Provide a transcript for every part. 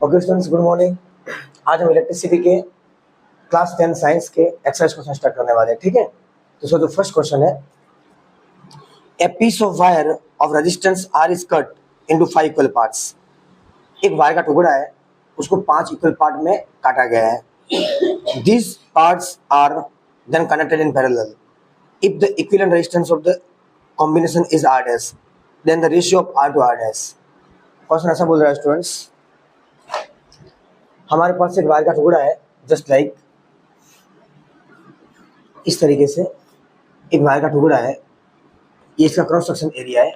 Okay students, good morning. आज हम electricity के क्लास 10 साइंस के एक्सरसाइज क्वेश्चन स्टार्ट करने वाले हैं। ठीक है, तो सो जो फर्स्ट क्वेश्चन है, a piece of wire of resistance R is cut into 5 equal parts. एक वायर का टुकड़ा है, उसको 5 इक्वल पार्ट में काटा गया है। This parts are then connected in parallel. If the equivalent resistance of the combination is R dash, then the ratio of R to R dash. Question ऐसा बोल रहा है स्टूडेंट्स, हमारे पास एक वायर का टुकड़ा है, जस्ट लाइक इस तरीके से एक वायर का टुकड़ा है, ये इसका क्रॉस सेक्शन एरिया है।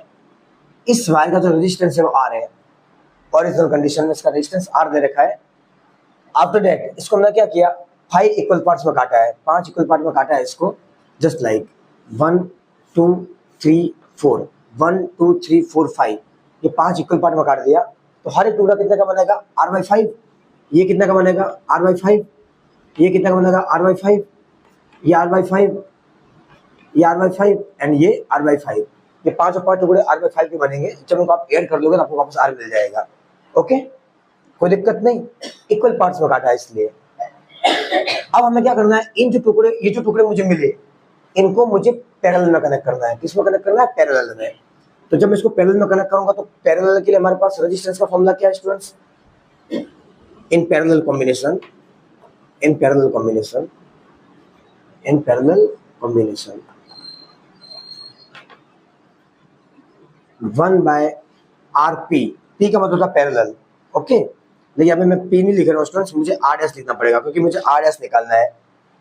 इस वायर का जो रेजिस्टेंस है वो आर है, ओरिजिनल कंडीशन में इसका रेजिस्टेंस आर दे रखा है। आफ्टर दैट इसको हमने क्या किया, 5 इक्वल पार्ट्स में काटा है, 5 इक्वल पार्ट में काटा है इसको, जस्ट लाइक 1 2 3 4 1 2 3 4 5, ये 5 इक्वल पार्ट में काट दिया। तो हर एक टुकड़ा कितने का बनेगा, r/5। ये कितना का बनेगा, r/5। ये कितना का बनेगा, r/5। ये r/5, ये r/5 एंड ये r/5। ये 5 और 5 टुकड़े r/5 के बनेंगे। जब उनको आप ऐड कर लोगे तो आपको वापस r मिल जाएगा। ओके, कोई दिक्कत नहीं, इक्वल पार्ट्स में काटा है इसलिए। अब हमें क्या करना है, इन जो टुकड़े, ये जो टुकड़े मुझे मिले, इनको मुझे पैरेलल में कनेक्ट करना है। किसमें कनेक्ट करना है, पैरेलल में। तो जब मैं इसको पैरेलल में कनेक्ट करूंगा तो पैरेलल के लिए हमारे पास रेजिस्टेंस का फॉर्मूला क्या है students, in parallel combination 1 by rp। p का मतलब होता है पैरेलल। ओके, लेकिन यहाँ पे मैं p नहीं लिख रहा हूँ स्टूडेंट्स, मुझे r डैश लिखना पड़ेगा क्योंकि मुझे r डैश निकालना है।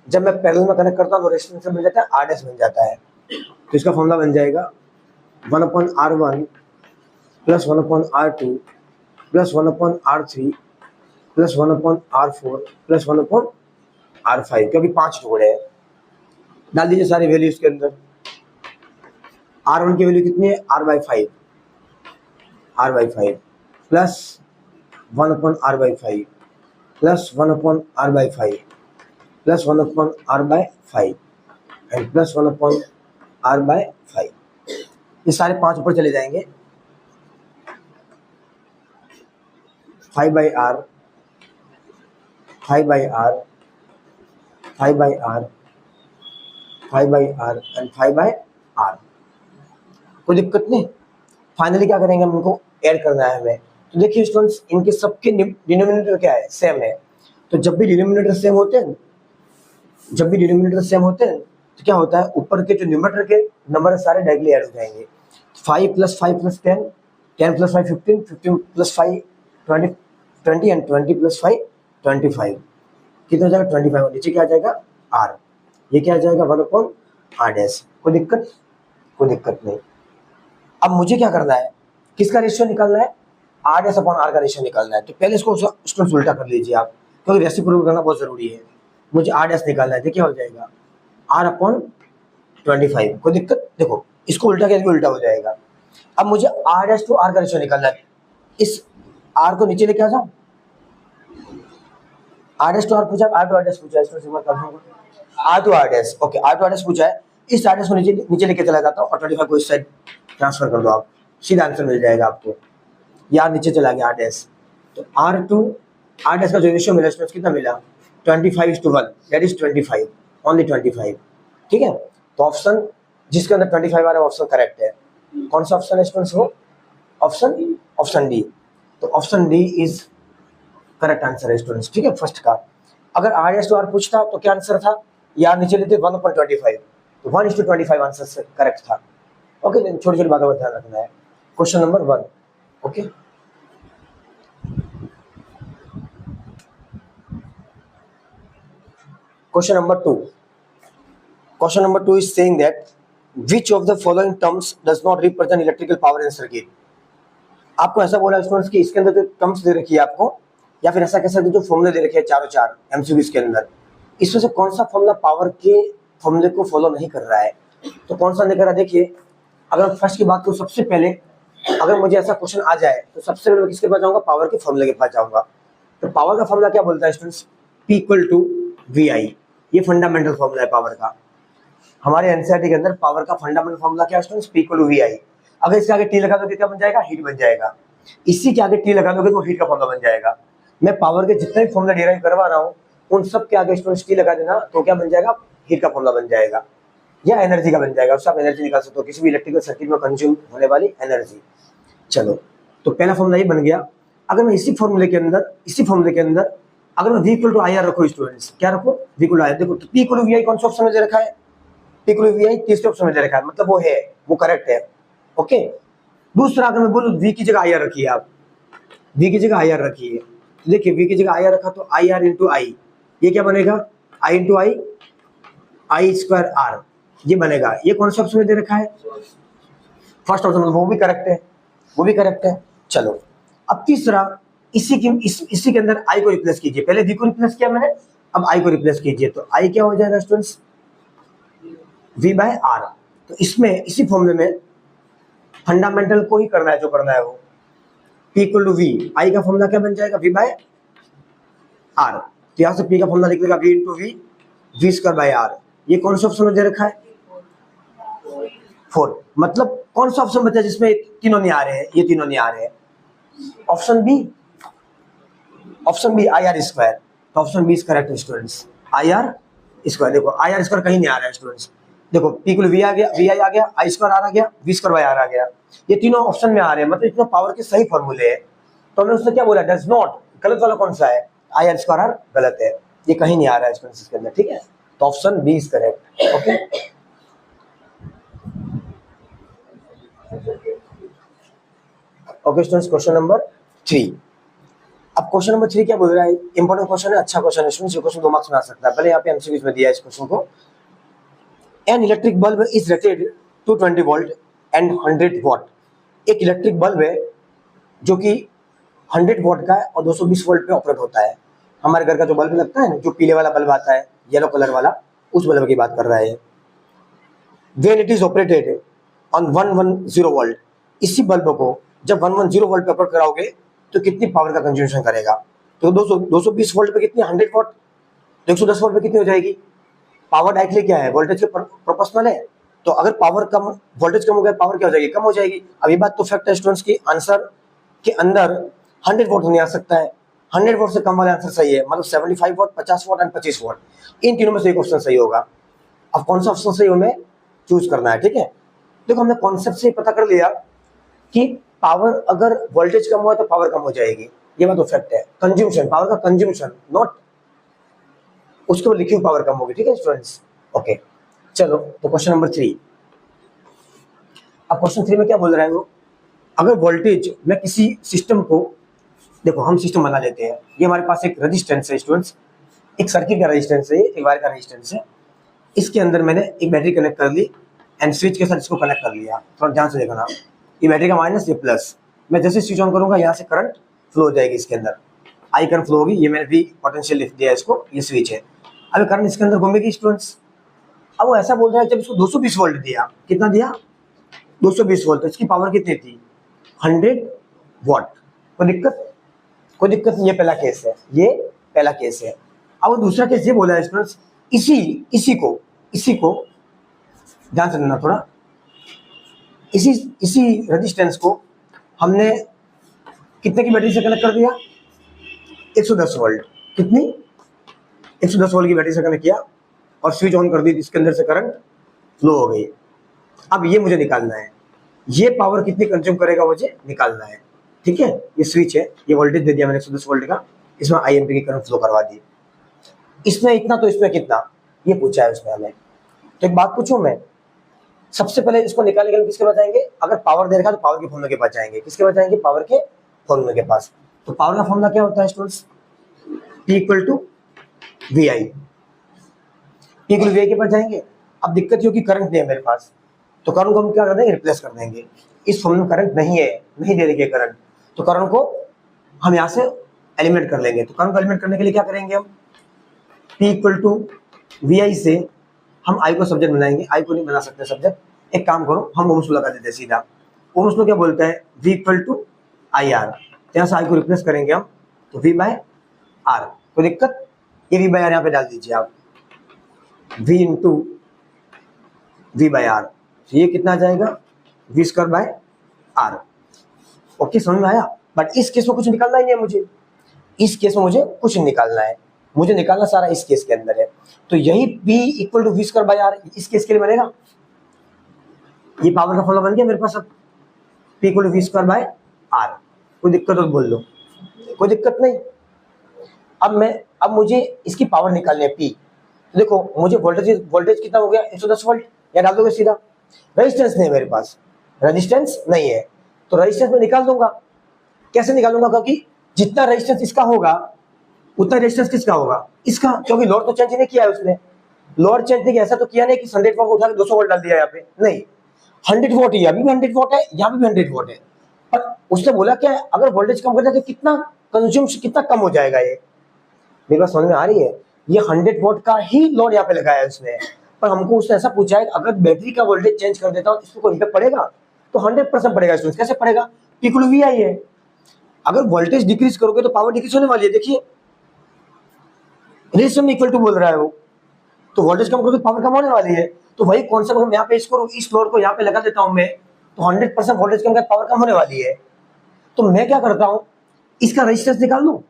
जब मैं पैरेलल में कनेक्ट करता हूँ तो रेजिस्टेंस बन जाता है, r डैश बन जाता है। तो इसका फॉर्मूला बन जाएगा 1/r1 plus 1/r2 plus 1/r3 plus 1/r4 plus 1/r5, क्योंकि 5 टुकड़े हैं। डाल दीजिए सारी वैल्यू इसके अंदर। r1 की वैल्यू कितनी है, r/5 plus 1/r/5 plus 1/r/5 plus 1/r/5 and plus 1/r/5। ये सारे 5 ऊपर चले जाएंगे। 5/r 5/r 5/r 5/r and 5/r। कोई दिक्कत नहीं। फाइनली क्या करेंगे, हम इनको ऐड करना है हमें। तो देखिए स्टूडेंट्स, इनके सबके डिनोमिनेटर क्या है, सेम है। तो जब भी डिनोमिनेटर सेम होते हैं तो क्या होता है, ऊपर के जो न्यूमरेटर के नंबर सारे डायरेक्टली ऐड हो जाएंगे। 5 + 5 + 10, 10 + 5 15, 15 + 5 20 20 एंड 20 + 5 25। कितना हो जाएगा, 25। नीचे क्या आ जाएगा, r। ये क्या आ जाएगा, 1/r डैश। कोई दिक्कत नहीं। अब मुझे क्या करना है, किसका रेशियो निकालना है, r डैश अपॉन r का रेशियो निकालना है। तो पहले इसको स्टूडेंट्स उल्टा कर लीजिए आप, क्योंकि रेसिप्रोकल करना बहुत जरूरी है। मुझे r डैश निकालना है, तो क्या हो जाएगा, r/25। कोई दिक्कत, देखो इसको उल्टा करके उल्टा हो जाएगा। अब मुझे r डैश टू r का रेशियो निकालना है। इस r को नीचे लेके आ जाओ, r डैश टू r पूछा, r टू r डैश पूछा है, इसमें r to r dash. Okay, r to r dash पूछा है। इस r डैश को नीचे लेके चला जाता हूँ और 25 को इस साइड ट्रांसफर कर दो आप, सीधा आंसर मिल जाएगा आपको। यार नीचे चला गया r डैश, तो r टू r डैश का जो रेशियो मिला इसमें कितना मिला, 25:1, दैट इज 25, ओनली 25। ठीक है, तो ऑप्शन जिसके अंदर 25 आ रहा है ऑप्शन करेक्ट है। कौन सा ऑप्शन है स्टूडेंट्स, वो ऑप्शन डी। तो option D is correct answer है स्टूडेंट्स। ठीक है, फर्स्ट का। अगर r डैश टू r पूछता तो क्या आंसर था, यार नीचे लेते 1/25, तो 1:25 आंसर करेक्ट था। ओके, छोटी छोटी बातों का ध्यान रखना है। Question number 1। Okay, question number 2 is saying that which of the following terms does not represent electrical power in circuit। आपको ऐसा बोला स्टूडेंट्स कि इसके अंदर जो टर्म्स दे रखी है आपको, या फिर ऐसा कह सकते जो फॉर्मूले दे रखे हैं चारों चार एमसीक्यूज के अंदर, इसमें से कौन सा फॉर्मूला पावर के फॉर्मूले को फॉलो नहीं कर रहा है। तो कौन सा नहीं कर रहा, देखिए अगर फर्स्ट की बात करूं, सबसे पहले अगर मुझे ऐसा क्वेश्चन आ जाए तो सबसे पहले मैं किसके पास जाऊंगा, पावर के फॉर्मूले के पास जाऊंगा। तो पावर का फॉर्मूला क्या बोलता है स्टूडेंट्स, P = VI। ये फंडामेंटल फॉर्मूला है पावर का। हमारे एनसीईआरटी के अंदर पावर का फंडामेंटल फॉर्मूला क्या है स्टूडेंट्स, P = VI। अगर इसके आगे T लगा दोगे क्या बन जाएगा, हीट बन जाएगा। इसी के आगे T लगा दोगे तो हीट का फॉर्मूला बन जाएगा। मैं पावर के जितने भी फॉर्मूला डिराइव करवा रहा हूँ उन सब के आगे स्टूडेंट्स टी लगा देना, तो क्या बन जाएगा, हीट का फॉर्मूला बन जाएगा या एनर्जी का बन जाएगा। उससे आप एनर्जी निकाल सकते हो, किसी भी इलेक्ट्रिकल सर्किट में कंज्यूम होने वाली एनर्जी। चलो, तो पहला फॉर्मूला ये बन गया। अगर मैं इसी फॉर्मूले के अंदर अगर मैं V equal to I R रखो स्टूडेंट्स, क्या रखो, V equal to I R. देखो, तो P इक्वल टू VI कौन सा ऑप्शन में दे रखा है, P इक्वल टू VI तीसरे ऑप्शन में दे रखा है, मतलब वो है, वो करेक्ट है। ओके, दूसरा अगर मैं बोलूं V की जगह आई आर रखिए, आप V की जगह आई आर रखिए, देखिए V की जगह आई आर रखा तो आई आर इंटू आई, ये क्या बनेगा, I into I, I square R, ये बनेगा। ये कौन सा ऑप्शन में दे रखा है, फर्स्ट ऑप्शन, वो भी करेक्ट है, वो भी करेक्ट है। चलो, अब तीसरा, इसी के अंदर आई को रिप्लेस कीजिए। पहले V को रिप्लेस किया मैंने, अब आई को रिप्लेस कीजिए, तो आई क्या हो जाएगा स्टूडेंट्स, V बाय आर। तो इसमें इसी फॉर्मूले में फंडामेंटल को ही करना है, जो करना है वो। P इक्वल टू V, आई का फॉर्मूला क्या बन जाएगा, V बाय आर। तो यहां से P का फॉर्मूला लिख लेगा V into V, V square by R. ये कौन सा ऑप्शन में दे रखा है, 4। मतलब कौन सा ऑप्शन बचा जिसमें तीनों नहीं आ रहे हैं, ये तीनों नहीं आ रहे हैं, option B, option B I R square. तो option B is correct students, I R square. देखो आई आर स्क्वायर कहीं नहीं आ रहा है स्टूडेंट्स, देखो P इक्वल V आ गया, VI आ गया, आई स्क्वायर आर आ गया, V स्क्वायर बाय आर आ गया, ये तीनों ऑप्शन में आ रहे हैं, मतलब इतना पावर के सही फॉर्मूले हैं। तो हमने उसने क्या बोला, डज नॉट, गलत वाला कौन सा है, आई आर स्क्वायर आर गलत है, ये कहीं नहीं आ रहा है स्टूडेंट्स इसके अंदर, ठीक है। तो option B is correct. Okay, okay students, question number 3। अब क्वेश्चन नंबर 3 क्या बोल रहा है, इंपॉर्टेंट क्वेश्चन है, अच्छा क्वेश्चन है स्टूडेंट्स, ये क्वेश्चन 2 मार्क्स में आ सकता है। पहले यहाँ पे एमसीक्यूज में दिया है इस क्वेश्चन को, an electric bulb is rated to 20 volt and 100 watt. एक इलेक्ट्रिक बल्ब है जो कि 100 वॉट का है और 220 वोल्ट पे ऑपरेट होता है। हमारे घर का जो बल्ब लगता है ना, जो पीले वाला बल्ब आता है, येलो कलर वाला, उस बल्ब की बात कर रहा है। When it is operated on 110 volt, इसी बल्ब को जब 110 वोल्ट पे ऑपरेट कराओगे तो कितनी पावर का कंज्यूमेशन करेगा। तो 220 वोल्ट पे कितनी, 100 वॉट, तो 110 वोल्ट पे कितनी हो जाएगी। पावर डायरेक्टली क्या है, वोल्टेज के प्रोपोर्शनल है। तो अगर पावर कम, वोल्टेज कम हो गया, पावर क्या हो जाएगी, कम हो जाएगी। अब ये बात तो फैक्ट है स्टूडेंट्स की, आंसर के अंदर 100 वोट नहीं आ सकता है, 100 वोट से कम वाला आंसर सही है, मतलब 75 वोट, 50 वोट एंड 25 वोट, इन तीनों में से एक ऑप्शन सही होगा। अब कौन सा ऑप्शन सही हमें चूज करना है, ठीक है। देखो, हमने कॉन्सेप्ट से पता कर लिया कि पावर, अगर वोल्टेज कम हुआ तो पावर कम हो जाएगी, ये बात तो फैक्ट है। कंज्यूमशन, पावर का कंज्यूमशन, नॉट उसके ऊपर लिखी हुई पावर कम होगी, ठीक है स्टूडेंट्स। ओके, चलो, तो क्वेश्चन नंबर 3। अब क्वेश्चन 3 में क्या बोल रहा है वो, अगर वोल्टेज में किसी सिस्टम को, देखो हम सिस्टम बना लेते हैं, ये हमारे पास एक रेजिस्टेंस है स्टूडेंट्स, एक सर्किट का रेजिस्टेंस है, एक वायर का रेजिस्टेंस है। इसके अंदर मैंने एक बैटरी कनेक्ट कर ली एंड स्विच के साथ इसको कनेक्ट कर लिया। थोड़ा ध्यान से देखना, ये बैटरी का माइनस, ये प्लस। मैं जैसे स्विच ऑन करूंगा यहाँ से करंट फ्लो हो जाएगी इसके अंदर, आई करंट फ्लो होगी, ये मैंने भी पोटेंशियल लिख दिया इसको, ये स्विच है। अभी करंट इसके अंदर घूमेगी स्टूडेंट्स। अब वो ऐसा बोल रहा है, जब इसको 220 वोल्ट दिया, कितना दिया, 220 वोल्ट, तो इसकी पावर कितनी थी, 100 वॉट। कोई दिक्कत, कोई दिक्कत नहीं, ये पहला केस है, ये पहला केस है। अब दूसरा केस ये बोला है स्टूडेंट्स, इसी को ध्यान से सुनना थोड़ा, इसी रेजिस्टेंस को हमने कितने की बैटरी से कनेक्ट कर दिया, 110 वोल्ट, कितनी, 110 वोल्ट की बैटरी से कनेक्ट किया और स्विच ऑन कर दी, इसके अंदर से करंट फ्लो हो गई। अब ये मुझे निकालना है, ये पावर कितनी कंज्यूम करेगा मुझे निकालना है, ठीक है। ये स्विच है, ये वोल्टेज दे दिया मैंने 110 वोल्ट का, इसमें आईएमपी की करंट फ्लो करवा दी, इसमें इतना तो इसमें कितना, ये पूछा है उसने हमें। तो एक बात पूछूं मैं, सबसे पहले इसको निकालने के लिए किसके पास जाएंगे, अगर पावर दे रखा तो पावर के फॉर्मूले के पास जाएंगे, किसके पास जाएंगे, पावर के फॉर्मूले के पास। तो पावर का फॉर्मूला क्या होता है students, P equal to VI, P equal VI के पास जाएंगे। अब दिक्कत ये होगी करंट नहीं है मेरे पास, तो करंट को हम क्या कर देंगे, रिप्लेस कर देंगे। इस फॉर्मूले में करंट नहीं है, नहीं दे रही है करंट, तो करंट को हम यहाँ से एलिमिनेट कर लेंगे। तो करंट को एलिमिनेट करने के लिए क्या करेंगे हम, P इक्वल टू VI से हम I को सब्जेक्ट बनाएंगे, I को नहीं बना सकते सब्जेक्ट, एक काम करो, हम ओम्स लॉ लगा देते हैं सीधा। ओम्स लॉ क्या बोलता है, V इक्वल टू IR, यहाँ से I को रिप्लेस करेंगे हम, तो V बाय R, कोई दिक्कत, ये V बाय R यहाँ पे डाल दीजिए आप, V into V by R, तो ये कितना आ जाएगा, V square by R। Okay, समझ में आया। बट इस केस में कुछ निकालना ही नहीं है मुझे, इस केस में मुझे कुछ नहीं निकालना है, मुझे निकालना सारा इस केस के अंदर है। तो यही P equal to V square by R इस केस के लिए बनेगा। ये पावर का फॉर्मूला बन गया मेरे पास अब, P equal to V square by R. कोई दिक्कत हो तो बोल लो, कोई दिक्कत नहीं। अब मुझे इसकी पावर निकालनी है P। तो देखो मुझे वोल्टेज कितना हो गया 110 वोल्ट, या डाल दोगे सीधा। रेजिस्टेंस नहीं है मेरे पास, रेजिस्टेंस नहीं है, तो रेजिस्टेंस में निकाल दूंगा। कैसे निकालूंगा? क्योंकि जितना रेजिस्टेंस इसका होगा उतना रेजिस्टेंस किसका होगा, इसका, क्योंकि लोड तो चेंज नहीं किया है उसने। लोड चेंज नहीं किया, ऐसा तो किया नहीं कि 100 वोल्ट उठा के 200 वोल्ट डाल दिया यहाँ पे, नहीं। 100 वोट ही, अभी भी 100 वोट है, यहाँ भी 100 वोट है। पर उसने बोला क्या, अगर वोल्टेज कम कर दिया तो कितना कंज्यूम, कितना कम हो जाएगा। ये मेरे पास समझ में आ रही है। ये 100 वोट का ही लोड यहाँ पे लगाया है उसने, पर हमको उसने ऐसा पूछा है अगर बैटरी का वोल्टेज चेंज कर देता हूँ इसको कोई इम्पैक्ट पड़ेगा? तो 100% पड़ेगा। कैसे पड़ेगा? P इक्वल टू वी आई है। अगर वोल्टेज डिक्रीज करोगे तो पावर डिक्रीज होने वाली है। देखिए रेशियो में इक्वल टू बोल रहा है वो, तो वोल्टेज कम करोगे पावर कम होने वाली है। तो वही कॉन्सेप्ट हम यहाँ पे इस लोड को यहाँ पे लगा देता हूँ मैं, तो 100% वोल्टेज कम कर पावर कम होने वाली है। तो मैं क्या करता हूँ, इसका रेजिस्टेंस निकाल लूँ,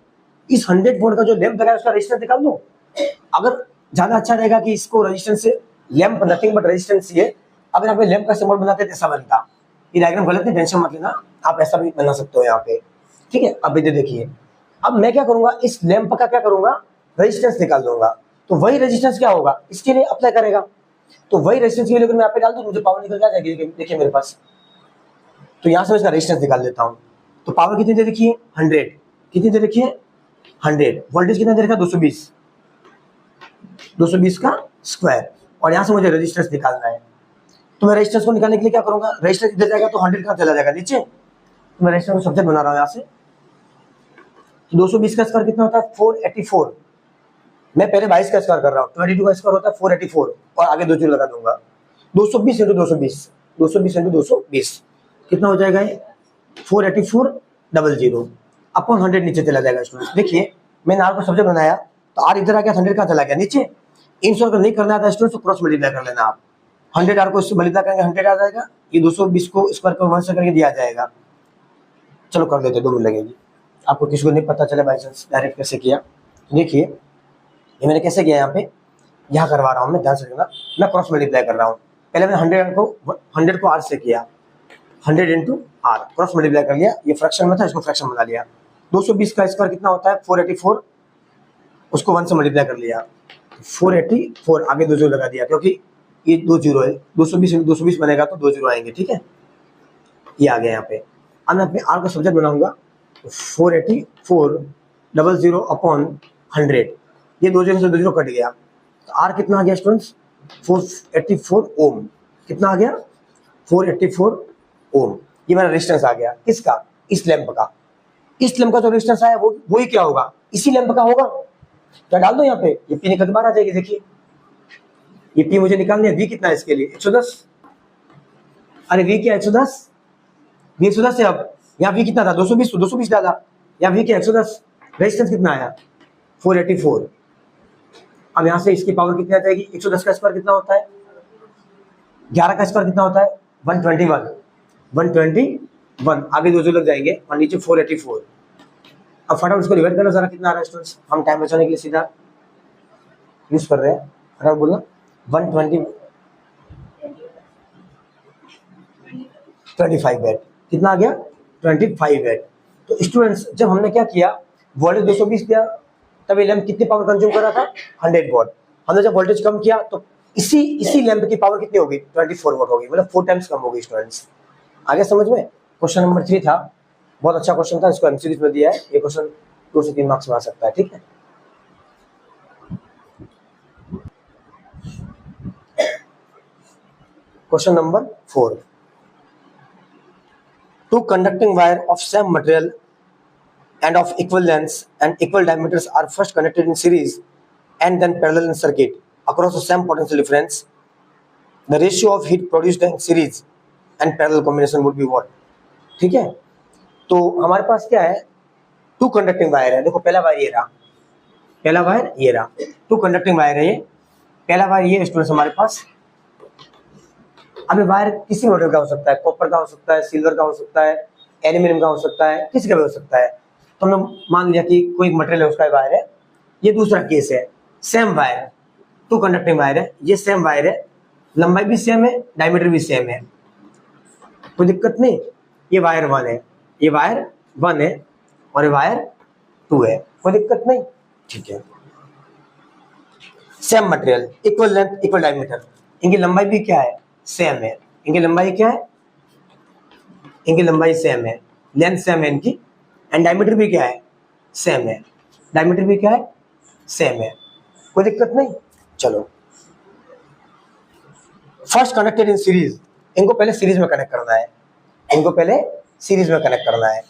इस 100 वोल्ट का जो लैंप लगा है उसका रेजिस्टेंस निकाल लूँ। अगर ज्यादा अच्छा रहेगा कि इसको रेजिस्टेंस से, लैंप नथिंग बट रेजिस्टेंस ये, अगर यहाँ पे लैंप का सिंबल बनाते ऐसा बनता। ये डायग्राम गलत नहीं, टेंशन मत लेना, आप ऐसा भी बना सकते हो यहाँ पे, ठीक है। अब इधर देखिए, अब मैं क्या करूंगा, इस लैंप का क्या करूंगा, रेजिस्टेंस निकाल दूंगा। तो वही रेजिस्टेंस क्या होगा, इसके लिए अप्लाई करेगा। तो वही रेजिस्टेंस के लिए मैं यहाँ पे डाल दूं, मुझे पावर निकल जाएगी। देखिए मेरे पास, तो यहाँ से मैं इसका रेजिस्टेंस निकाल देता हूँ। तो पावर कितनी दे रखी है 100, कितनी दे रखी है 100, वोल्टेज कितना दे रखा है 220 का स्क्वायर, और यहाँ से मुझे रेजिस्टेंस निकालना है। तो मैं रेजिस्टेंस को निकालने के लिए क्या करूंगा, रेजिस्टेंस इधर जाएगा तो 100 कहाँ चला जाएगा नीचे। तो मैं रेजिस्टेंस को सब्जेक्ट बना रहा हूँ यहाँ से। 220 का स्क्वायर कितना होता है 484। मैं पहले 22 का स्क्वायर कर रहा हूँ, 22 का स्क्वायर होता है 484, और आगे 2 जीरो लगा दूंगा। 220 इंटू 220 कितना हो जाएगा, 48400 अपॉन 100 नीचे चला जाएगा स्टूडेंट। देखिए मैंने आर को सब्जेक्ट बनाया, तो आर इधर आ गया, 100 कहाँ चला गया नीचे। इन सौ नहीं करना था स्टूडेंट, तो क्रॉस मल्टीप्लाई कर लेना आप। 100 आर को इससे मल्टीप्लाई करेंगे 100 आ जाएगा, ये 220 को स्क्वायर को 1 से करके दिया जाएगा। चलो कर देते, 2 मिनट लगेगी। आपको किसी को नहीं पता चले बाई चांस डायरेक्ट कैसे किया। देखिए ये मैंने कैसे किया, यहाँ पे यहाँ करवा रहा हूँ मैं, ध्यान से देखना। मैं क्रॉस मल्टीप्लाई कर रहा हूँ, पहले मैंने 100 को आर से किया, 100 इंटू आर, क्रॉस मल्टीप्लाई कर लिया। ये फ्रैक्शन में था, इसको फ्रैक्शन बना लिया। 220 का स्क्वायर कितना होता है 484, उसको 1 से मल्टीप्लाई कर लिया, 484, आगे 2 जीरो लगा दिया, क्योंकि ये 2 जीरो है। 220 बनेगा तो 2 जीरो आएंगे, ठीक है। ये आ गया यहाँ पे। अब मैं अपने आर का सब्जेक्ट बनाऊंगा, 48400 अपॉन 100, ये 2 जीरो से 2 जीरो कट गया, तो आर कितना आ गया स्टूडेंट्स 484 ओम। कितना आ गया 484 ओम। ये मेरा रेजिस्टेंस आ गया, किसका, इस लैंप का। इस लैंप का जो रेजिस्टेंस आया वो वही क्या होगा, इसी लैंप का होगा। क्या डाल दो यहाँ पे, ये पी निकल के बाहर आ जाएगी। देखिए ये पी मुझे निकालनी है, वी कितना है इसके लिए 110। अरे वी क्या 110, वी 110 है। अब यहाँ वी कितना था 220 डाला, यहाँ वी क्या 110, रेजिस्टेंस कितना आया 484। अब यहाँ से इसकी पावर कितनी आ जाएगी, 110 का स्क्वायर कितना होता है, 11 का स्क्वायर कितना होता है 121, आगे 2 जीरो लग जाएंगे, और नीचे 484। अब फटाफट उसको डिवाइड करना जरा, कितना आ रहा है स्टूडेंट्स। हम टाइम बचाने के लिए सीधा यूज कर रहे हैं, फटाफट बोलना 25 वैट। कितना आ गया 25 वैट। तो स्टूडेंट्स जब हमने क्या किया, वोल्टेज 220 दिया, तब ये लैंप कितनी पावर कंज्यूम कर रहा था 100 वॉट। हमने जब वोल्टेज कम किया तो इसी लैंप की पावर कितनी होगी 24 वॉट होगी, मतलब 4 टाइम्स कम होगी स्टूडेंट्स। आगे समझ में। क्वेश्चन नंबर 3 था, बहुत अच्छा क्वेश्चन था, इसको एमसीक्यू में दिया है। ये क्वेश्चन 2 से 3 मार्क्स में आ सकता है, ठीक है। Question number 4, 2 conducting wire of same material and of equal lengths and equal diameters are first connected in series and then parallel in circuit across the same potential difference. The ratio of heat produced in series and parallel combination would be what? ठीक है। तो हमारे पास क्या है, 2 conducting wire है। देखो पहला wire ये रहा, 2 conducting वायर है ये। पहला वायर ये स्टूडेंट्स हमारे पास। अब ये वायर किसी मॉडल का हो सकता है, कॉपर का हो सकता है, सिल्वर का हो सकता है, एल्यूमिनियम का हो सकता है, किसी का भी हो सकता है। तो हमने मान लिया कि कोई मटेरियल है, उसका वायर है। ये दूसरा केस है, same wire, two conducting wire है, ये सेम वायर है, लंबाई भी सेम है, डायमीटर भी सेम है, कोई दिक्कत नहीं। ये वायर 1 है, ये वायर 1 है और ये वायर 2 है, कोई दिक्कत नहीं, ठीक है। Same material, equal length, equal diameter, इनकी लंबाई भी क्या है, सेम है। इनकी लंबाई क्या है, इनकी लंबाई सेम है, लेंथ सेम है इनकी, एंड डायमीटर भी क्या है, सेम है, डायमीटर भी क्या है, सेम है, कोई दिक्कत नहीं। चलो, फर्स्ट कनेक्टेड इन सीरीज, इनको पहले सीरीज में कनेक्ट करना है, इनको पहले सीरीज में कनेक्ट करना है,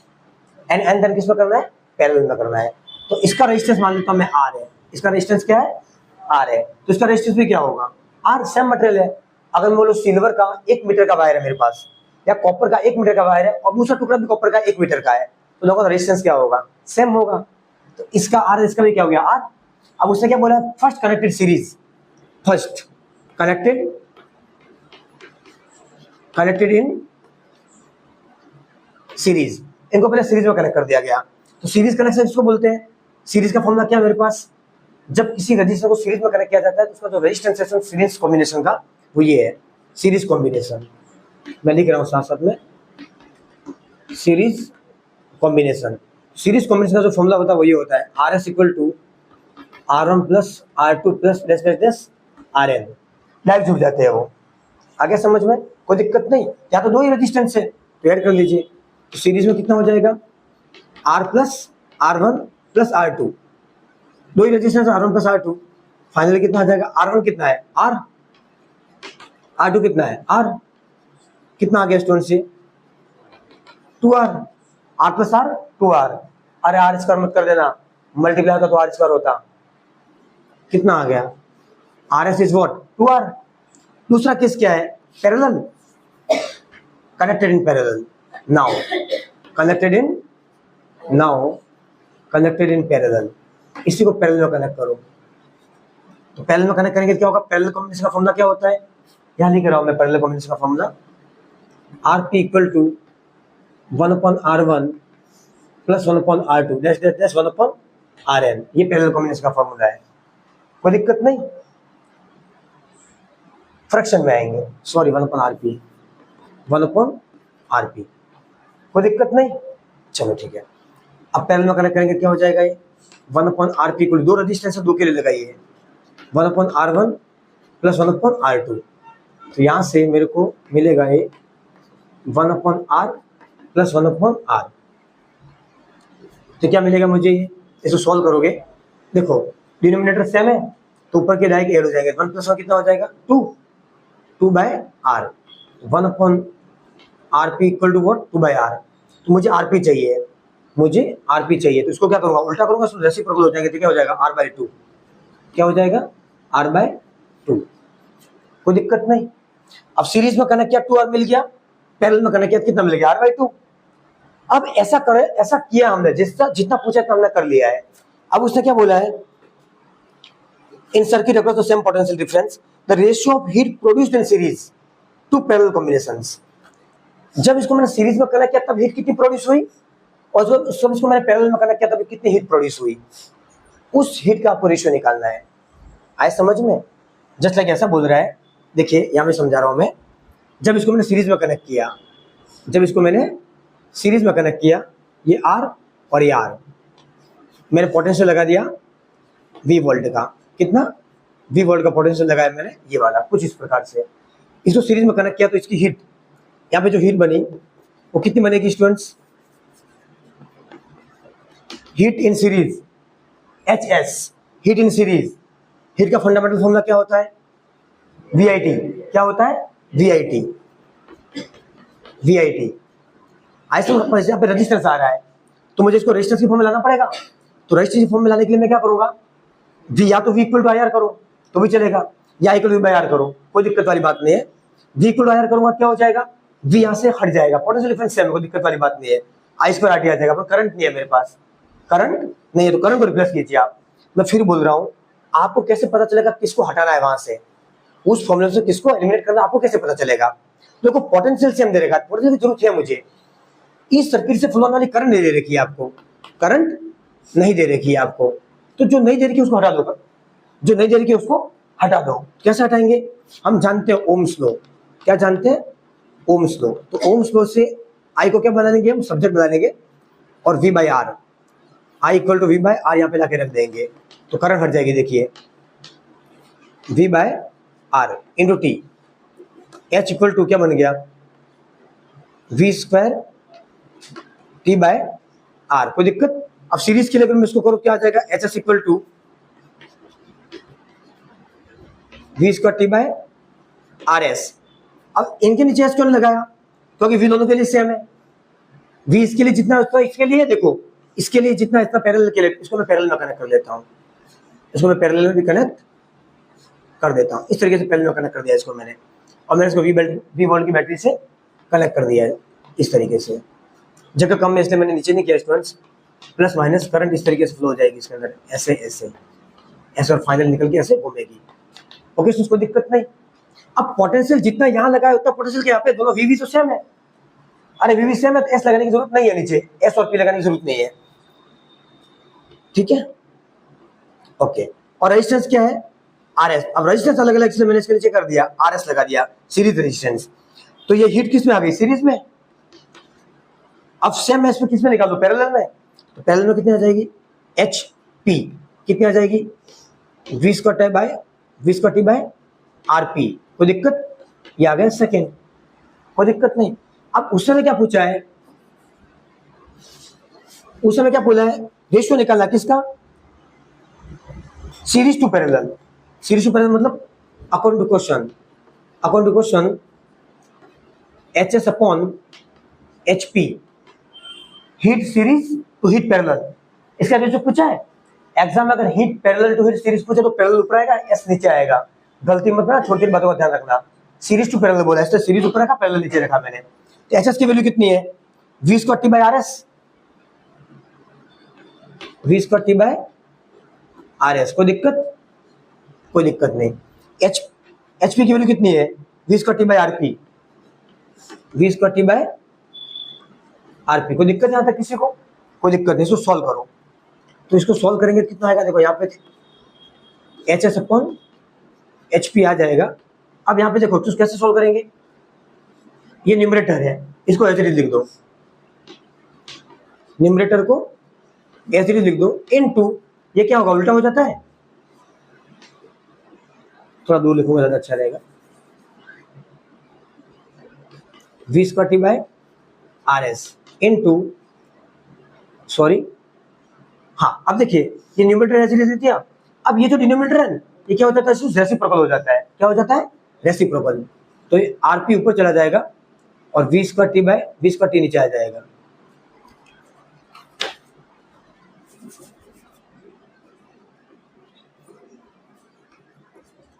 एंड देन किस में करना है, पैरेलल में करना है। तो इसका रेजिस्टेंस मान लेता हूं मैं R है, इसका रेजिस्टेंस क्या है, R है, तो इसका रेजिस्टेंस भी क्या होगा, R, सेम मटेरियल है। अगर मैं बोलूं सिल्वर का 1 मीटर का वायर है मेरे पास, या कॉपर का 1 मीटर का वायर है और दूसरा टुकड़ा भी कॉपर का 1 मीटर का है, तो दोनों का रेजिस्टेंस क्या होगा, सेम होगा। तो इसका R, इसका भी क्या हो गया, R। अब उसने क्या बोला, first connected series, first connected in series, इनको पहले सीरीज में कनेक्ट कर दिया गया। तो सीरीज कनेक्शन इसको बोलते हैं। सीरीज का फॉर्मूला क्या है मेरे पास, जब किसी रजिस्टर को सीरीज में कनेक्ट किया जाता है तो उसका जो रेजिस्टेंस है सीरीज कॉम्बिनेशन का, वो ये है, सीरीज कॉम्बिनेशन। मैं लिख रहा हूं साथ साथ में, सीरीज कॉम्बिनेशन। सीरीज कॉम्बिनेशन का जो फॉर्मूला होता है वो ये होता है, RS equal to R1 plus R2 plus RN। Direct जुड़ जाते हैं वो, आगे समझ में, कोई दिक्कत नहीं। या तो दो ही रेजिस्टेंस है तो ऐड कर लीजिए, तो सीरीज में कितना हो जाएगा, R plus R1 plus R2, दो ही resistance R1 plus R2, finally कितना आ जाएगा, R1 कितना है R, R2 कितना है R, कितना आ गया स्टूडेंट से 2R, R plus R 2R। अरे R स्क्वायर मत कर देना, मल्टीप्लाई होता तो R स्क्वायर होता, कितना आ गया, RS इज व्हाट 2R। दूसरा केस क्या है, parallel, connected in parallel, now connected in parallel, इसी को पैरेलल में कनेक्ट करो। तो पैरेलल में कनेक्ट करेंगे क्या होगा, पैरेलल कॉम्बिनेशन का फॉर्मूला क्या होता है, यहां लिख रहा हूं मैं पैरेलल कॉम्बिनेशन का formula, RP equal to 1/R1 plus 1/R2 dash 1/RN। ये पैरेलल कॉम्बिनेशन का फॉर्मूला है, कोई दिक्कत नहीं। फ्रैक्शन में आएंगे, सॉरी 1/RP, कोई दिक्कत नहीं। चलो ठीक है, अब पैरेलल में कनेक्ट करेंगे क्या हो जाएगा, ये 1/RP को दो रजिस्टेंस दो के लिए लगाइए, 1/R1 प्लस 1/R2। तो यहां से मेरे को मिलेगा ये 1/R प्लस 1/R। तो क्या मिलेगा मुझे, इसको सॉल्व करोगे, देखो डिनोमिनेटर सेम है तो ऊपर के डायरेक्ट ऐड हो जाएंगे, 1 प्लस 1 कितना हो जाएगा 2/R, 1/RP equal to what 2/R। तो मुझे RP चाहिए, तो इसको क्या करूंगा, उल्टा करूंगा, रेसिप्रोकल हो जाएंगे, तो क्या हो जाएगा R/2, क्या हो जाएगा R/2, कोई दिक्कत नहीं। अब सीरीज में कनेक्ट किया 2R मिल गया, पैरेलल में कनेक्ट किया कितना मिल गया R/2। अब ऐसा किया हमने, जितना पूछा था हमने कर लिया है। अब उसने क्या बोला है, in circuit across the same potential difference the ratio of heat produced in series to parallel combinations. जब इसको मैंने सीरीज में कनेक्ट किया तब हीट कितनी प्रोड्यूस हुई, और जब इसको मैंने पैरेलल में कनेक्ट किया तब कितनी हीट प्रोड्यूस हुई, उस हीट का आपको रेशियो निकालना है। आए समझ में, जस्ट लाइक ऐसा बोल रहा है, देखिए यहां मैं समझा रहा हूं मैं, जब इसको मैंने सीरीज में कनेक्ट किया, ये R और ये R, मैंने पोटेंशियल लगा दिया V वोल्ट का, कितना V वोल्ट का पोटेंशियल लगाया मैंने, ये वाला कुछ इस प्रकार से। इसको सीरीज में कनेक्ट किया तो इसकी हीट, यहाँ पे जो हीट बनी वो कितनी बनेगी students, heat in series HS, heat in series, heat का फंडामेंटल फॉर्मूला क्या होता है, VIT, क्या होता है VIT। ऐसे यहाँ पे रेजिस्टेंस आ रहा है तो मुझे इसको रेजिस्टेंस की फॉर्म में लाना पड़ेगा। तो रेजिस्टेंस की फॉर्म में लाने के लिए मैं क्या करूंगा, V या तो V इक्वल टू IR करो तो भी चलेगा, या इक्वल टू V/R करो, कोई दिक्कत वाली बात नहीं है। V इक्वल टू IR करूंगा क्या हो जाएगा, V यहाँ से हट जाएगा, पोटेंशियल डिफरेंस सेम है, कोई दिक्कत वाली बात नहीं है। I² RT आ जाएगा, पर करंट नहीं है मेरे पास, करंट नहीं है तो करंट को रिप्लेस कीजिए आप। मैं फिर बोल रहा हूँ, आपको कैसे पता चलेगा किसको हटाना है वहां से, उस फॉर्मूले से किसको एलिमिनेट करना, आपको कैसे पता चलेगा। देखो पोटेंशियल सेम दे रखा है, पोटेंशियल की जरूरत है मुझे, इस सर्किट से फ्लो वाली करंट नहीं दे रखी है आपको, करंट नहीं दे रखी है आपको, तो जो नहीं दे रखी है उसको हटा दो, जो नहीं दे रखी है उसको हटा दो। कैसे हटाएंगे? हम जानते हैं ओम्स लॉ। क्या जानते हैं? Ohm's law. तो ओम्स लॉ से आई को क्या बना लेंगे हम? सब्जेक्ट बना लेंगे, और V by R, I equal to V by R यहाँ पे लाके रख देंगे, तो करंट हट जाएगी। देखिए V by R into T, H equal to क्या बन गया? V square T by R. कोई दिक्कत? अब सीरीज के लेवल में इसको करो, क्या आ जाएगा? H S equal to V square T by R S. अब इनके नीचे एस क्यों नहीं लगाया? क्योंकि वी दोनों के लिए सेम है। वी इसके लिए जितना उतना इसके लिए, देखो इसके लिए जितना इतना पैरेलल के लिए, इसको मैं पैरेलल में कनेक्ट कर लेता हूँ, इसको मैं पैरेलल में भी कनेक्ट कर देता हूँ। इस तरीके से पैरेलल में कनेक्ट कर दिया इसको मैंने, और मैंने इसको वी वोल्ट की बैटरी से कनेक्ट कर दिया है इस तरीके से। जगह कम है इसलिए मैंने नीचे नहीं किया स्टूडेंट्स। प्लस माइनस करंट इस तरीके से फ्लो हो जाएगी इसके अंदर, ऐसे ऐसे ऐसे, और फाइनल निकल के ऐसे घूमेगी। ओके, उसको दिक्कत नहीं। अब पोटेंशियल जितना यहाँ लगा है उतना पोटेंशियल यहाँ पे दोनों वीवी तो सेम है। अरे वीवी सेम है तो एस लगाने की जरूरत नहीं है, नीचे एस और पी लगाने की जरूरत नहीं है। ठीक है, ओके। और रेजिस्टेंस क्या है? Are S. अब रेजिस्टेंस अलग अलग इसलिए मैंने इसके नीचे कर दिया, आर एस लगा दिया, सीरीज रेजिस्टेंस। तो ये हीट किस में आ गई? सीरीज में। अब सेम एस में किस में निकाल दो? पैरेलल में। तो पैरेलल में कितनी आ जाएगी? एच पी कितनी आ जाएगी? V square T by R P. कोई दिक्कत? ये आ गया सेकेंड, कोई दिक्कत नहीं। अब उस समय क्या पूछा है? उस समय क्या बोला है? रेशियो निकालना किसका? Series to parallel. Series to parallel मतलब according to question H S upon H P, heat series to heat parallel. इसका रेशियो पूछा है एग्जाम में। अगर heat parallel to heat series पूछे तो पैरेलल ऊपर आएगा, एस नीचे आएगा। गलती मत करना, छोटी बातों का ध्यान रखना। सीरीज टू पैरेलल बोला है, इसलिए सीरीज ऊपर रखा, पैरेलल नीचे रखा मैंने। तो एच एस की वैल्यू कितनी है? V square T by R S, V square T by R S. कोई दिक्कत? कोई दिक्कत नहीं। एच पी की वैल्यू कितनी है? V square T by R P, V square T by R P. कोई दिक्कत यहाँ तक किसी को? कोई दिक्कत नहीं। इसको सॉल्व करो, तो इसको सॉल्व करेंगे कितना आएगा? देखो यहाँ पे H S upon H P आ जाएगा। अब यहाँ पे देखो तो कैसे सॉल्व करेंगे? ये न्यूमरेटर है, इसको एच लिख दो, न्यूमरेटर को एच लिख दो, इनटू ये क्या होगा? उल्टा हो जाता है। थोड़ा दूर लिखूंगा ज्यादा अच्छा रहेगा। V square T by R S into, sorry, हाँ अब देखिए ये न्यूमरेटर ऐसे ले दिया। अब ये जो डिनोमिनेटर है ये क्या हो जाता है? रेसिप्रोकल हो जाता है। क्या हो जाता है? रेसिप्रोकल। तो ये आरपी ऊपर चला जाएगा और V square T by V square T नीचे आ जाएगा।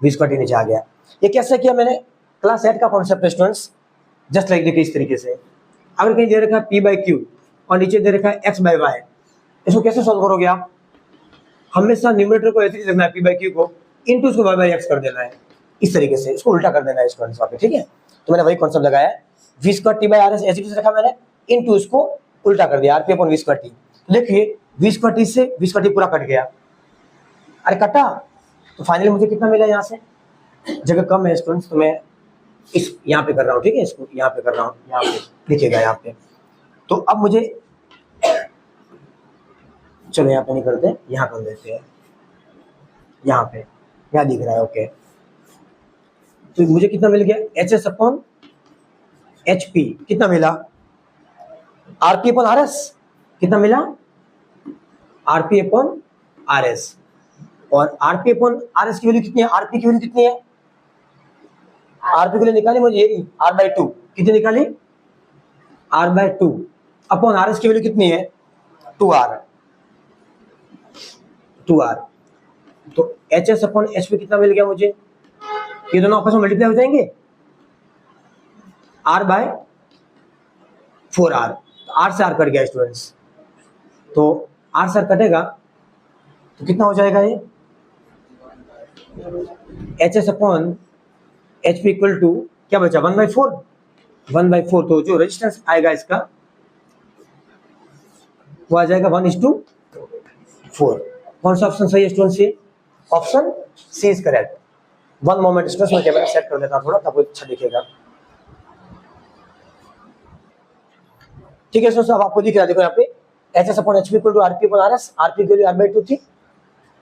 वी स्क्वायर टी नीचे आ गया। ये कैसे किया मैंने? क्लास 8 का कॉन्सेप्ट है स्टूडेंट्स। जस्ट लाइक देखिए इस तरीके से, अगर कहीं दे रखा है पी बाई क्यू और नीचे दे रखा है एक्स बाय वाई, इसको कैसे सॉल्व करोगे आप? हमेशा न्यूमरेटर को ऐसे ही लिखना है, पी बाई क्यू को इनटू इसको वाई बाई एक्स कर देना है। इस तरीके से इसको उल्टा कर देना है स्टूडेंट्स वहाँ पे। ठीक है, तो मैंने वही कॉन्सेप्ट लगाया है। V square T by R S ऐसे रखा मैंने, इनटू इसको उल्टा कर दिया, RP upon V square T. तो देखिए वी स्क्वायर टी से वी स्क्वायर टी पूरा कट गया। अरे कटा, तो फाइनली मुझे कितना मिला? यहाँ से जगह कम है स्टूडेंट्स, तो मैं इस यहाँ पे कर रहा हूँ। ठीक है, इसको यहाँ पे कर रहा हूँ, यहाँ पे लिखेगा यहाँ पे। तो अब मुझे, चलो यहाँ पे नहीं करते, यहाँ कर देते हैं, यहाँ पे, यहाँ दिख रहा है। ओके, तो मुझे कितना मिल गया? H S upon H P कितना मिला? R P upon R S कितना मिला? R P upon R S. और R P upon R S की वैल्यू कितनी है? आर पी की वैल्यू कितनी है? आर पी के लिए निकाली मुझे, ये आर बाई टू। कितनी निकाली? R by two upon R S की वैल्यू कितनी है? 2R। तो H S upon H P कितना मिल गया मुझे? ये दोनों आपस में मल्टीप्लाई हो जाएंगे, R बाय 4R। तो R से R कट गया स्टूडेंट्स, तो R से R कटेगा तो कितना हो जाएगा? ये H S upon H P equal to क्या बचा? 1/4। 1/4। तो जो रेजिस्टेंस आएगा इसका वो आ जाएगा 1:4। कौन सा ऑप्शन सही है स्टूडेंट्स? ये option C is correct. One moment students, मैं कैमरा सेट कर देता हूँ थोड़ा, तब अच्छा दिखेगा। ठीक है स्टूडेंट्स, अब आपको दिख रहा है, देखो यहाँ पे HS upon HP equal to RP upon RS, RP की वैल्यू R/2 थी,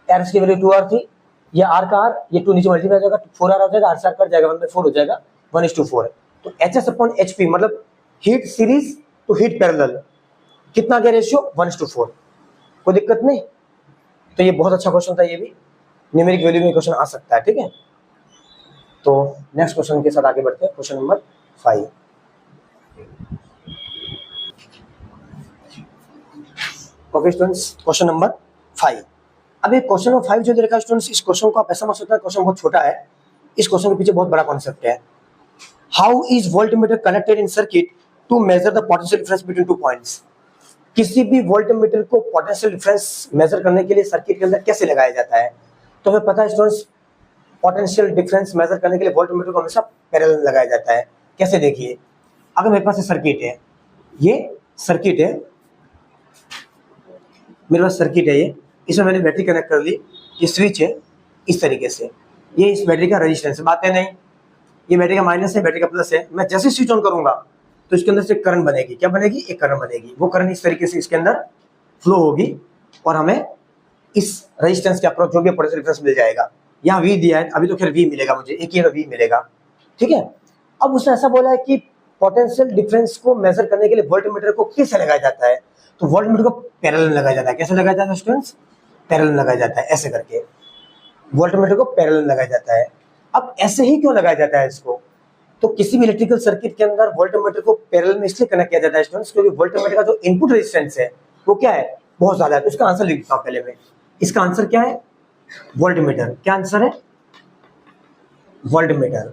RS की वैल्यू 2R थी, ये R का R, ये 2 नीचे मल्टीप्लाई हो जाएगा, 4R हो जाएगा, R से R कट जाएगा, 1/4 हो जाएगा, 1:4 है। तो HS अपॉन HP मतलब heat series to heat parallel, कितना गया रेशियो? 1:4। कोई दिक्कत नहीं। तो ये बहुत अच्छा क्वेश्चन था, ये भी न्यूमेरिक वैल्यू में क्वेश्चन आ सकता है, ठीक है। तो नेक्स्ट क्वेश्चन के साथ आगे बढ़ते हैं, question number 5। Okay students, question number 5। अब ये क्वेश्चन नंबर 5 जो दे रखा है स्टूडेंट्स, इस क्वेश्चन को आप ऐसा समझ सकते हैं, क्वेश्चन बहुत छोटा है, इस क्वेश्चन के पीछे बहुत बड़ा कॉन्सेप्ट है। How is voltmeter connected in circuit to measure the potential difference between two points? किसी भी वोल्टमीटर को पोटेंशियल डिफरेंस मेजर करने के लिए सर्किट के अंदर कैसे लगाया जाता है? तो हमें पता है स्टूडेंट्स, पोटेंशियल डिफरेंस मेजर करने के लिए वोल्टमीटर को हमेशा पैरेलल लगाया जाता है। कैसे? देखिए, अगर मेरे पास ये सर्किट है, ये सर्किट है, मेरे पास सर्किट है, ये इसमें मैंने बैटरी कनेक्ट कर ली, ये स्विच है इस तरीके से, ये इस बैटरी का रेजिस्टेंस है, बात है नहीं, ये बैटरी का माइनस है, बैटरी का प्लस है। मैं जैसे स्विच ऑन करूंगा तो इसके अंदर से करंट बनेगी, क्या बनेगी? एक करंट बनेगी। वो करंट इस तरीके से इसके अंदर फ्लो होगी और हमें इस रेजिस्टेंस के अक्रॉस जो भी पोटेंशियल डिफरेंस मिल जाएगा। यहाँ V दिया है, अभी तो खैर V मिलेगा मुझे, एक ही V मिलेगा, ठीक है। अब उसने ऐसा बोला है कि पोटेंशियल डिफरेंस को मेजर करने के लिए वोल्टमीटर को कैसे लगाया जाता है? तो वोल्टमीटर को पैरेलल लगाया जाता है। कैसे लगाया जाता है स्टूडेंट्स? पैरेलल लगाया जाता है, ऐसे करके वोल्टमीटर को पैरेलल लगाया जाता है। अब ऐसे ही क्यों लगाया जाता है इसको? तो किसी भी इलेक्ट्रिकल सर्किट के अंदर वोल्टमीटर को पैरेलल में इसलिए कनेक्ट किया जाता है स्टूडेंट्स, क्योंकि वोल्टमीटर का जो इनपुट रेजिस्टेंस है वो क्या है? बहुत ज्यादा है। तो इसका आंसर लिख देता हूं पहले मैं। इसका आंसर क्या है? वोल्टमीटर। क्या आंसर है? वोल्टमीटर,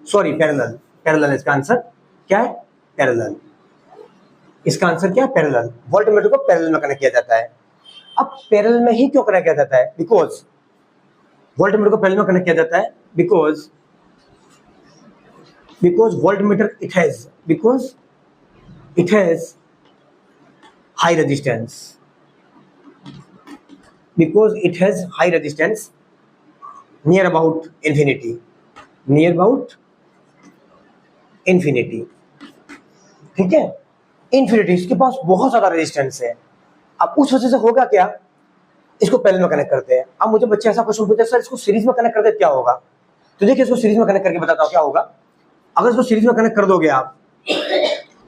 सॉरी पैरेलल, पैरेलल इसका आंसर क्या है? पैरेलल। इसका आंसर क्या है? पैरेलल। वोल्टमीटर को पैरेलल में कनेक्ट किया जाता है। अब पैरेलल में ही क्यों कनेक्ट किया जाता है? बिकॉज वोल्टमीटर को पैरेलल में कनेक्ट किया जाता है because voltmeter it has high resistance, because it has high resistance near about infinity, ठीक है, इन्फिनिटी, इसके पास बहुत ज्यादा रेजिस्टेंस है। अब उस वजह से होगा क्या? इसको पैरेलल में कनेक्ट करते हैं। अब मुझे बच्चे ऐसा क्वेश्चन पूछते हैं, सर इसको सीरीज में कनेक्ट कर देते क्या होगा? तो देखिए, इसको सीरीज में कनेक्ट करके बताता हूँ क्या होगा। अगर इसको सीरीज में कनेक्ट कर दोगे आप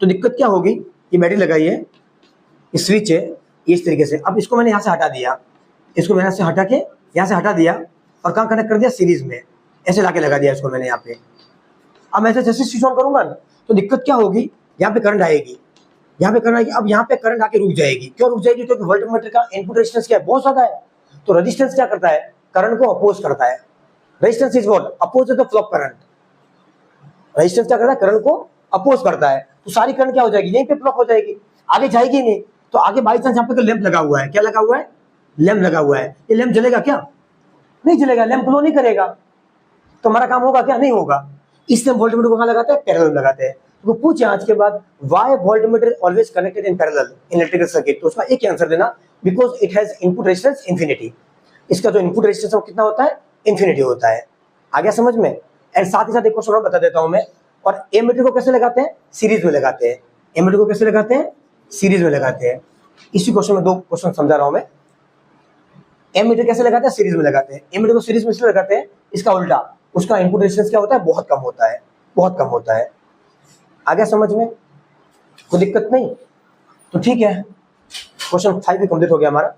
तो दिक्कत क्या होगी? ये बैटरी लगाई है, ये स्विच है, इस तरीके से। अब इसको मैंने यहाँ से हटा दिया, इसको मैंने यहाँ से हटा के यहाँ से हटा दिया और कहाँ कनेक्ट कर दिया? सीरीज में, ऐसे लाके लगा दिया इसको मैंने यहाँ पे। अब मैं जैसे स्विच ऑन करूंगा ना तो दिक्कत क्या होगी? यहाँ पे करंट आएगी, यहाँ पे करंट आएगी। अब यहाँ पे करंट आके रुक जाएगी। क्यों रुक जाएगी? क्योंकि वोल्टमीटर का इनपुट रेजिस्टेंस क्या है? बहुत ज्यादा है। तो रेजिस्टेंस क्या करता है? करंट को अपोज करता है। Resistance is what? Oppose the flow of current. Resistance क्या करता है? करंट को अपोज करता है। तो सारी करंट क्या हो जाएगी? यहीं पे ब्लॉक हो जाएगी, आगे जाएगी नहीं। तो आगे बाई चांस यहाँ पे लैंप लगा हुआ है, क्या लगा हुआ है? लैंप लगा हुआ है। ये लैंप जलेगा क्या? नहीं जलेगा, लैंप ग्लो नहीं करेगा। तो हमारा काम होगा क्या? नहीं होगा। इसलिए वोल्टमीटर को कहाँ लगाते हैं? पैरेलल लगाते हैं। तो पूछे आज के बाद why voltmeter always connected in parallel in electrical circuit, तो उसका एक ही आंसर देना, because it has input resistance infinity. इसका जो इनपुट रेजिस्टेंस है वो कितना होता है? इंफिनिटी होता है। आ गया समझ में? एंड साथ ही साथ एक क्वेश्चन और बता देता हूं मैं। और एमीटर को कैसे लगाते हैं? सीरीज में लगाते हैं। एमीटर को कैसे लगाते हैं? सीरीज में लगाते हैं। इसी क्वेश्चन में दो क्वेश्चन समझा रहा हूं मैं। एमीटर कैसे लगाते हैं? सीरीज में लगाते हैं। एमीटर को सीरीज में इसलिए लगाते हैं, इसका उल्टा, उसका इनपुट रेजिस्टेंस क्या होता है? बहुत कम होता है, बहुत कम होता है। आ गया समझ में? कोई दिक्कत नहीं? तो ठीक है, क्वेश्चन 5 भी कंप्लीट हो गया हमारा।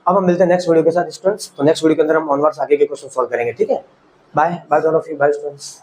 अब हम मिलते हैं नेक्स्ट वीडियो के साथ स्टूडेंट्स। तो नेक्स्ट वीडियो के अंदर हम ऑनवर्ड्स आगे के क्वेश्चन सॉल्व करेंगे, ठीक है। Bye bye all of you, bye students.